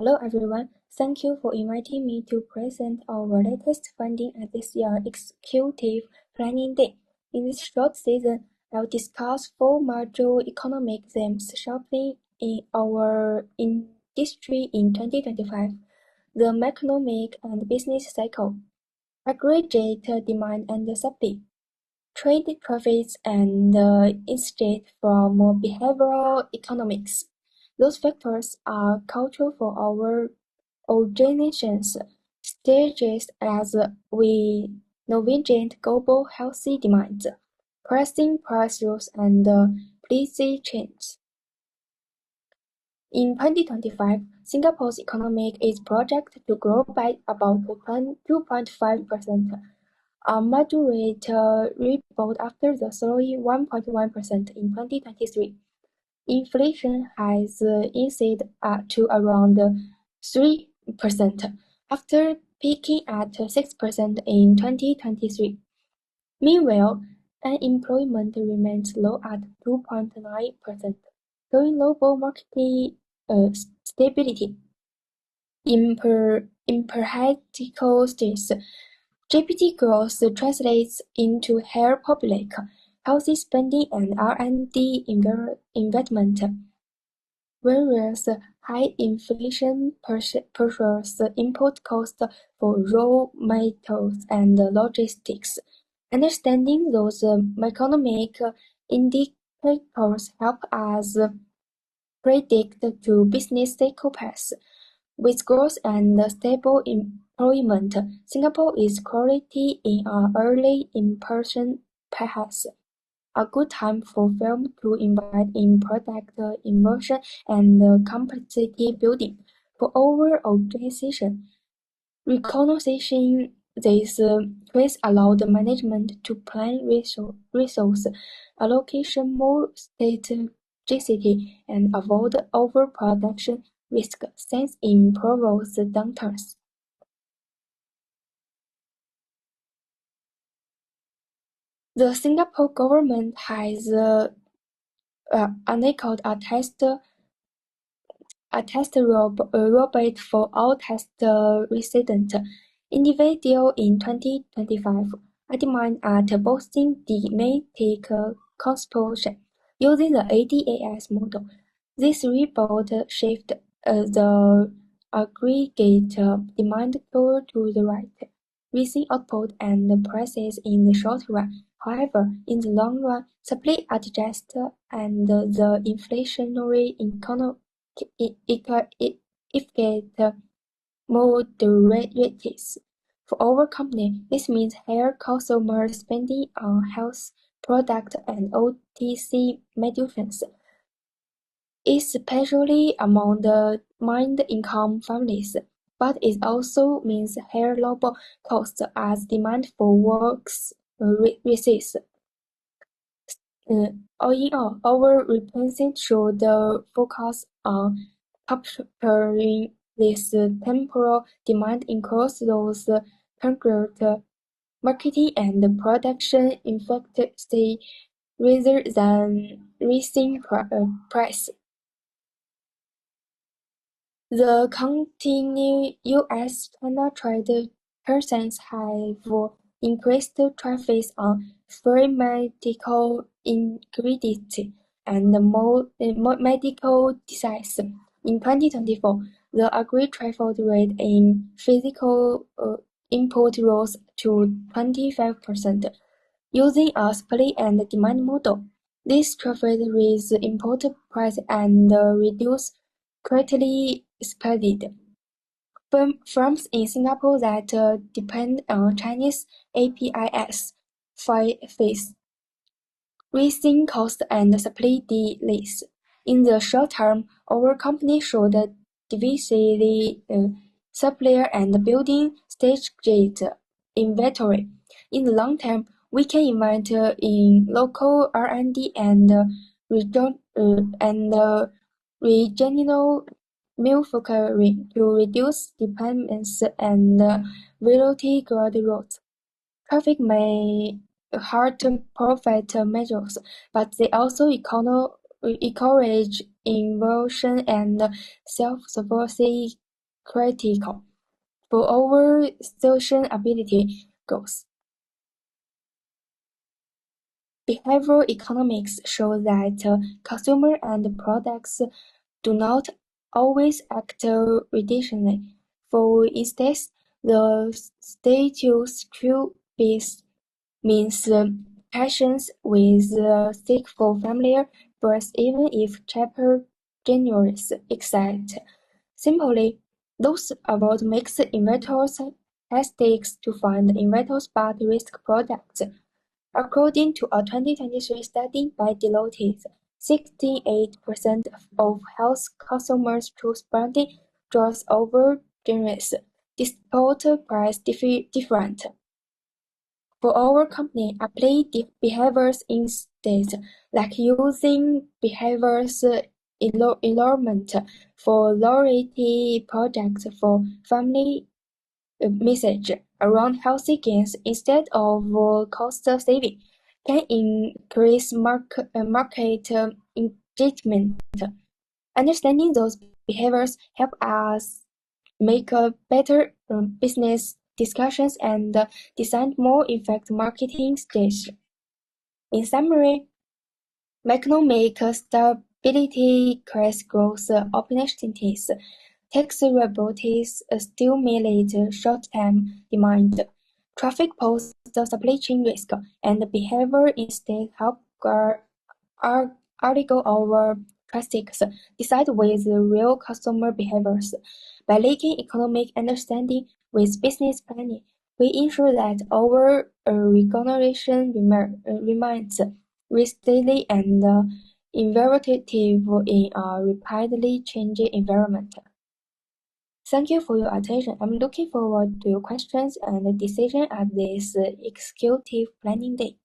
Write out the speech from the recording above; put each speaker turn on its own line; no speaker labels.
Hello everyone, thank you for inviting me to present our latest finding at this year's Executive Planning Day. In this short session, I'll discuss four major economic themes shaping in our industry in 2025: the macroeconomic and business cycle, aggregate demand and supply, trade profits, and insights from behavioral economics. Those factors are crucial for our organizations' strategies as we navigate global healthy demand, pricing pressures, and policy change. In 2025, Singapore's economy is projected to grow by about 2.5%, a moderate rebound after the slowing 1.1% in 2023. Inflation has eased to around 3% after peaking at 6% in 2023. Meanwhile, unemployment remains low at 2.9%, showing global market stability. In practical states, GPT growth translates into higher public, healthy spending and R&D investment, whereas high inflation pressures input costs for raw materials and logistics. Understanding those macroeconomic indicators help us predict the business cycle path. With growth and stable employment, Singapore is currently in an early in-person path, a good time for firms to invest in product innovation and capacity building. For our organization, recognizing this trends allow the management to plan resource allocation more strategically and avoid overproduction risk since in previous downturns. The Singapore government has enabled a test robot for all test resident individuals in 2025, aimed at boosting thematic consumption using the ADAS model. This report shifted the aggregate demand curve to the right, raising output and prices in the short run. However, in the long run, supply adjusts and the inflationary effect moderates. For our company, this means higher consumer spending on health products and OTC medicines, especially among the middle-income families, but it also means higher labor costs as demand for works rises. All in all, our reports show the focus on capturing this temporal demand across those target marketing and production efficiency rather than raising price. The continued U.S.-China trade tensions have increased traffic on pharmaceutical ingredients and medical devices. In 2024, the agri-trade rate in physical import rose to 25%, using a supply and demand model. This traffic raised import price and reduced greatly expanded. Firms in Singapore that depend on Chinese APIs face rising costs and supply delays. In the short term, our company showed diversity supplier and building strategic inventory. In the long term, we can invest in local R&D and regional manufacturing to reduce dependence and volatility growth. Traffic may hurt profit measures, but they also encourage innovation and self-sufficiency critical for our sustainability goals. Behavioral economics shows that consumers and products do not always act rationally. For instance, the status quo means patience with seek for familiar birth even if cheaper generous except simply those about makes investors hesitate to find investors but risk products. According to a 2023 study by Deloitte, 68% of health consumers choose branded drugs over generics, despite price difference. For our company, apply behaviors instead, like using behaviors enrollment for loyalty projects for family message around healthy gains instead of cost saving can increase market engagement. Understanding those behaviors help us make better business discussions and design more effective marketing strategies. In summary, economic stability creates growth opportunities. Tax robotics stimulate short-term demand. Traffic poses supply chain risk, and behavior instead help article our plastics decide with real customer behaviors. By linking economic understanding with business planning, we ensure that our organization remains resilient and innovative in a rapidly changing environment. Thank you for your attention. I'm looking forward to your questions and decisions at this executive planning day.